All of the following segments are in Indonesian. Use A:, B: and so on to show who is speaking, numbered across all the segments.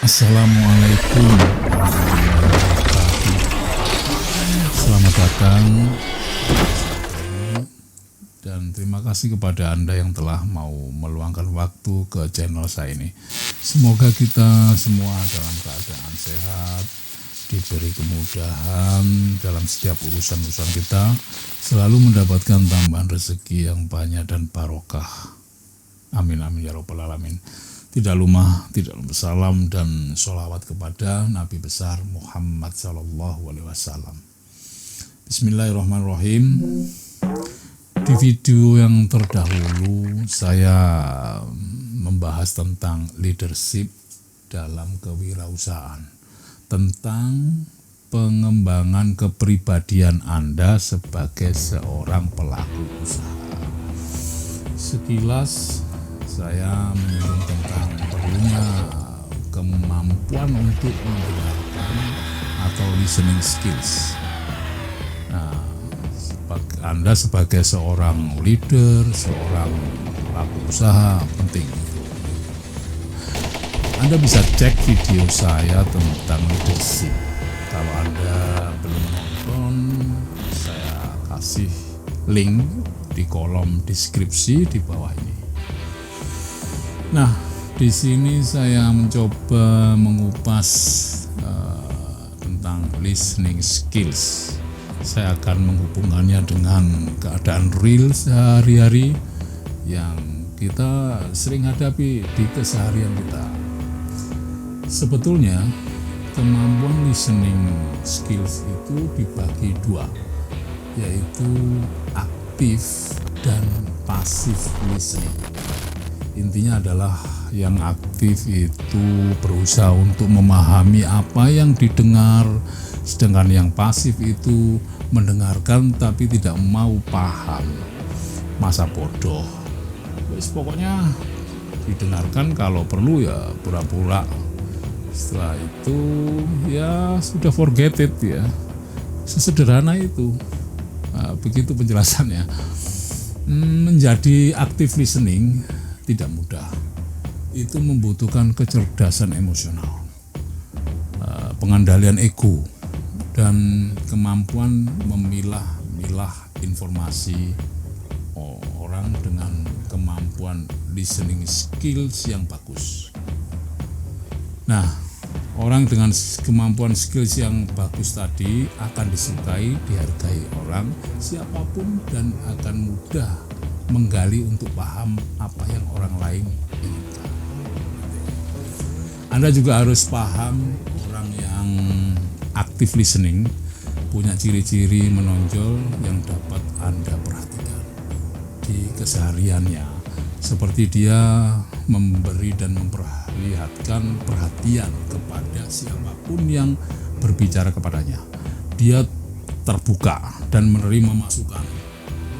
A: Assalamualaikum warahmatullahi wabarakatuh. Selamat datang dan terima kasih kepada Anda yang telah mau meluangkan waktu ke channel saya ini. Semoga kita semua dalam keadaan sehat, diberi kemudahan dalam setiap urusan-urusan kita, selalu mendapatkan tambahan rezeki yang banyak dan barokah. Amin amin ya rabbal alamin. Tidak lupa salam dan sholawat kepada Nabi besar Muhammad Sallallahu Alaihi Wasallam. Bismillahirrahmanirrahim. Di video yang terdahulu saya membahas tentang leadership dalam kewirausahaan, tentang pengembangan kepribadian Anda sebagai seorang pelaku usaha. Sekilas saya menyinggung tentang perlunya kemampuan untuk mendengarkan atau listening skills. Nah, Anda sebagai seorang leader, seorang pelaku usaha penting. Anda bisa cek video saya tentang leadership. Kalau Anda belum nonton, saya kasih link di kolom deskripsi di bawah ini. Nah, di sini saya mencoba mengupas tentang listening skills. Saya akan menghubungkannya dengan keadaan real sehari-hari yang kita sering hadapi di keseharian kita. Sebetulnya kemampuan listening skills itu dibagi dua, yaitu aktif dan pasif listening. Intinya adalah yang aktif itu berusaha untuk memahami apa yang didengar, sedangkan yang pasif itu mendengarkan tapi tidak mau paham. Masa bodoh. Pokoknya didengarkan, kalau perlu ya pura-pura. Setelah itu ya sudah forget it ya. Sesederhana itu. Nah, begitu penjelasannya. Menjadi aktif listening tidak mudah. Itu membutuhkan kecerdasan emosional, pengendalian ego, dan kemampuan memilah-milah informasi orang dengan kemampuan listening skills yang bagus. Nah, orang dengan kemampuan skills yang bagus tadi akan disukai, dihargai orang siapapun, dan akan mudah menggali untuk paham apa yang orang lain inginkan. Anda juga harus paham orang yang aktif listening punya ciri-ciri menonjol yang dapat Anda perhatikan di kesehariannya, seperti dia memberi dan memperlihatkan perhatian kepada siapapun yang berbicara kepadanya. Dia terbuka dan menerima masukan,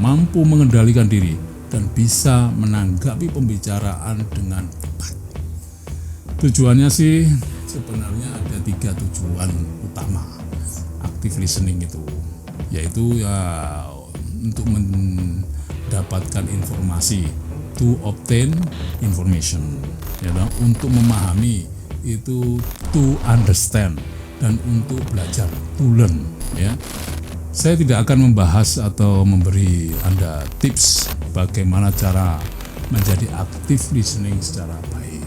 A: mampu mengendalikan diri, dan bisa menanggapi pembicaraan dengan tepat. Tujuannya sih sebenarnya ada 3 tujuan utama aktif listening itu, yaitu ya untuk mendapatkan informasi, to obtain information, ya, untuk memahami itu to understand, dan untuk belajar to learn, ya. Saya tidak akan membahas atau memberi Anda tips bagaimana cara menjadi aktif listening secara baik.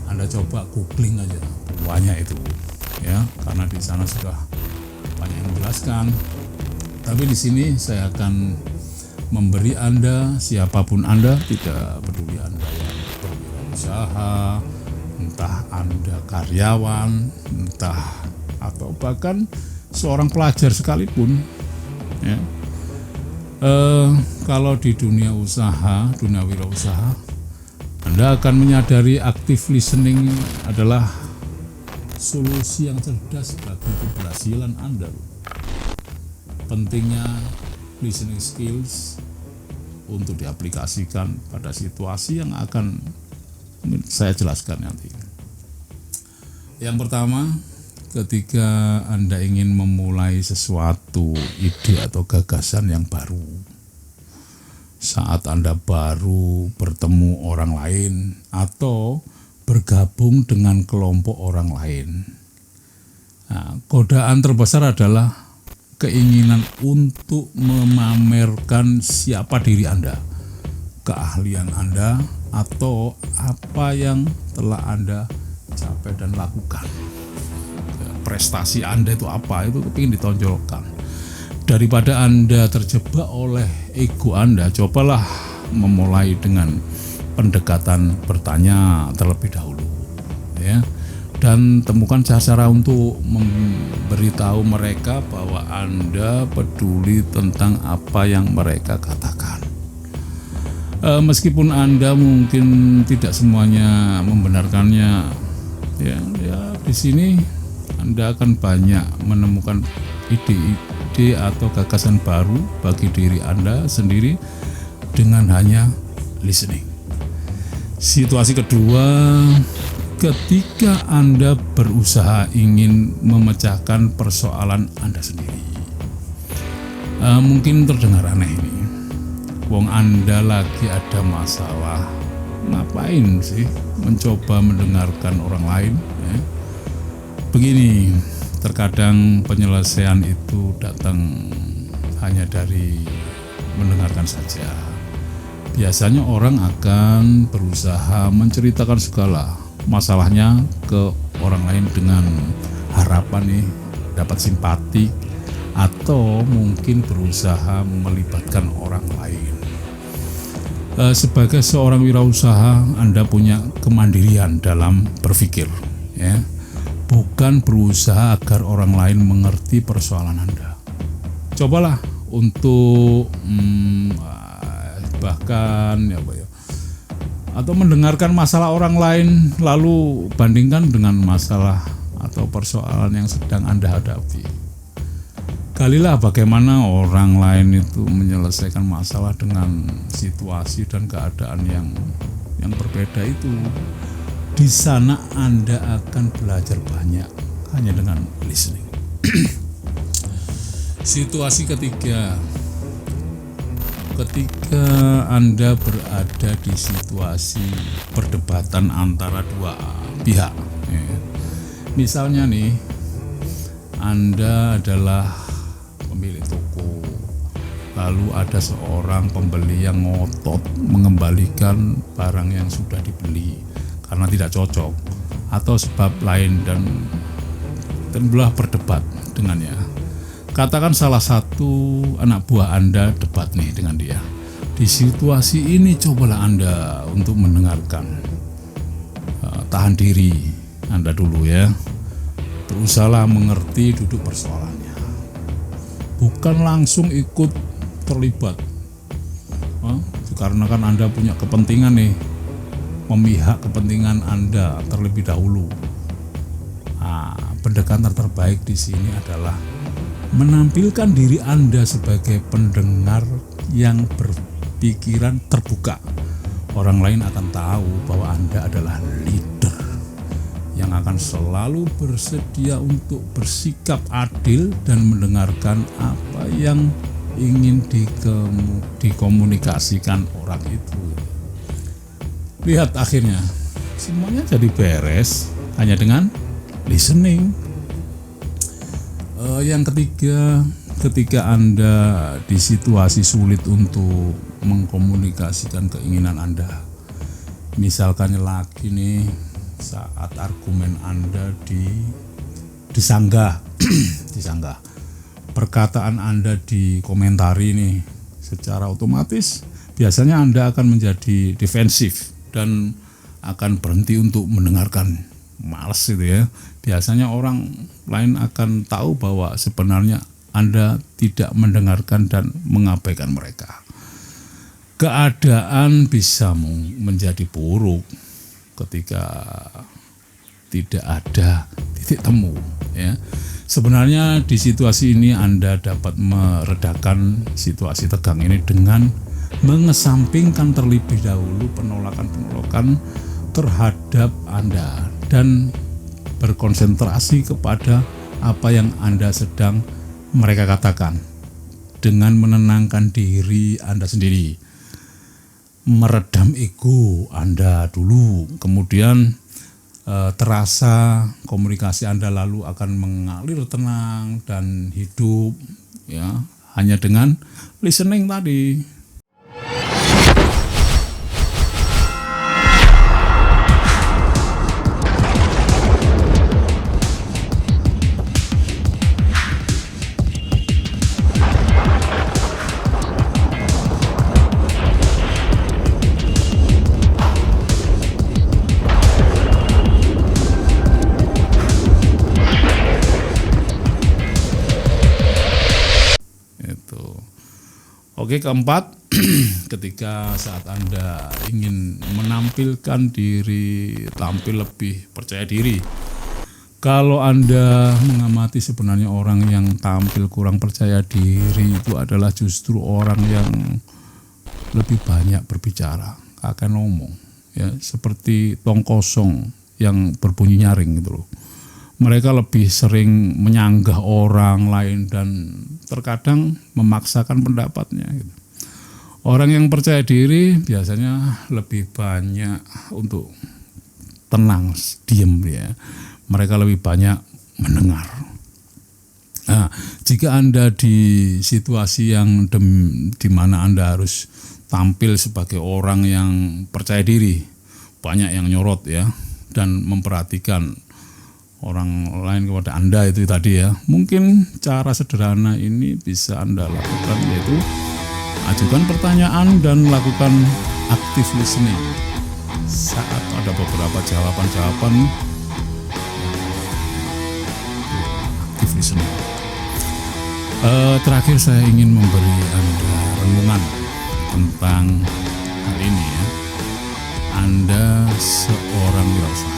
A: Anda coba googling aja, banyak itu, ya, karena di sana sudah banyak yang menjelaskan. Tapi di sini saya akan memberi Anda, siapapun Anda, tidak peduli Anda yang berwirausaha, entah Anda karyawan, entah atau bahkan seorang pelajar sekalipun, ya. Kalau di dunia usaha, dunia wirausaha, Anda akan menyadari aktif listening adalah solusi yang cerdas bagi keberhasilan Anda. Pentingnya listening skills untuk diaplikasikan pada situasi yang akan saya jelaskan nanti. Yang pertama, ketika Anda ingin memulai sesuatu ide atau gagasan yang baru, saat Anda baru bertemu orang lain atau bergabung dengan kelompok orang lain. Nah, godaan terbesar adalah keinginan untuk memamerkan siapa diri Anda, keahlian Anda, atau apa yang telah Anda capai dan lakukan. Prestasi Anda itu apa, itu ingin ditonjolkan. Daripada Anda terjebak oleh ego Anda, cobalah memulai dengan pendekatan bertanya terlebih dahulu, ya, dan temukan cara untuk memberitahu mereka bahwa Anda peduli tentang apa yang mereka katakan. Meskipun Anda mungkin tidak semuanya membenarkannya, ya di sini Anda akan banyak menemukan ide-ide atau gagasan baru bagi diri Anda sendiri dengan hanya listening. Situasi kedua, ketika Anda berusaha ingin memecahkan persoalan Anda sendiri. Mungkin terdengar aneh ini. Wong Anda lagi ada masalah, ngapain sih mencoba mendengarkan orang lain? Ya? Begini, terkadang penyelesaian itu datang hanya dari mendengarkan saja. Biasanya orang akan berusaha menceritakan segala masalahnya ke orang lain dengan harapan nih dapat simpati, atau mungkin berusaha melibatkan orang lain. Sebagai seorang wirausaha, Anda punya kemandirian dalam berpikir, ya. Bukan berusaha agar orang lain mengerti persoalan Anda. Cobalah untuk atau mendengarkan masalah orang lain lalu bandingkan dengan masalah atau persoalan yang sedang Anda hadapi. Galilah bagaimana orang lain itu menyelesaikan masalah dengan situasi dan keadaan yang berbeda itu. Di sana Anda akan belajar banyak hanya dengan listening. Situasi ketiga, ketika Anda berada di situasi perdebatan antara dua pihak, ya. Misalnya nih, Anda adalah pemilik toko, lalu ada seorang pembeli yang ngotot mengembalikan barang yang sudah dibeli karena tidak cocok atau sebab lain, dan belah berdebat dengannya. Katakan salah satu anak buah Anda debat nih dengan dia. Di situasi ini cobalah Anda untuk mendengarkan. Tahan diri Anda dulu ya. Berusahalah mengerti duduk persoalannya. Bukan langsung ikut terlibat. Karena kan Anda punya kepentingan nih, memihak kepentingan Anda terlebih dahulu. Pendekatan terbaik di sini adalah menampilkan diri Anda sebagai pendengar yang berpikiran terbuka. Orang lain akan tahu bahwa Anda adalah leader yang akan selalu bersedia untuk bersikap adil dan mendengarkan apa yang ingin dikomunikasikan orang itu. Lihat akhirnya semuanya jadi beres hanya dengan listening. Yang ketiga, ketika Anda di situasi sulit untuk mengkomunikasikan keinginan Anda, misalkan lagi nih saat argumen Anda disanggah, disanggah, perkataan Anda dikomentari nih, secara otomatis biasanya Anda akan menjadi defensif dan akan berhenti untuk mendengarkan. Males gitu ya. Biasanya orang lain akan tahu bahwa sebenarnya Anda tidak mendengarkan dan mengabaikan mereka. Keadaan bisa menjadi buruk ketika tidak ada titik temu, ya. Sebenarnya di situasi ini Anda dapat meredakan situasi tegang ini dengan mengesampingkan terlebih dahulu penolakan-penolakan terhadap Anda dan berkonsentrasi kepada apa yang Anda sedang mereka katakan dengan menenangkan diri Anda sendiri, meredam ego Anda dulu, kemudian terasa komunikasi Anda lalu akan mengalir tenang dan hidup, ya, hanya dengan listening tadi. Oke, keempat, ketika saat Anda ingin menampilkan diri, tampil lebih percaya diri. Kalau Anda mengamati sebenarnya orang yang tampil kurang percaya diri itu adalah justru orang yang lebih banyak berbicara, akan ngomong, ya, seperti tong kosong yang berbunyi nyaring gitu loh. Mereka lebih sering menyanggah orang lain dan terkadang memaksakan pendapatnya. Gitu. Orang yang percaya diri biasanya lebih banyak untuk tenang, diam, ya. Mereka lebih banyak mendengar. Nah, jika Anda di situasi yang di mana Anda harus tampil sebagai orang yang percaya diri, banyak yang nyorot, ya, dan memperhatikan orang lain kepada Anda itu tadi, ya. Mungkin cara sederhana ini bisa Anda lakukan, yaitu ajukan pertanyaan dan lakukan active listening. Saat ada beberapa jawaban-jawaban, active listening. Terakhir saya ingin memberi Anda renungan tentang hal ini, ya. Anda seorang wirausaha.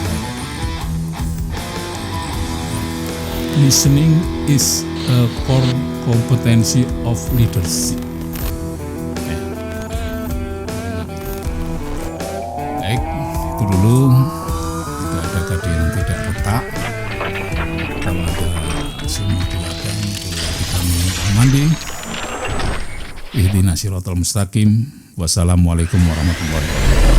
A: Listening is a core competency of leadership. Baik, itu dulu. Tidak ada kata yang tidak retak. Kalau ada semua dilakukan, kami mandi. Ihdinas siratal mustaqim. Wassalamualaikum warahmatullahi wabarakatuh.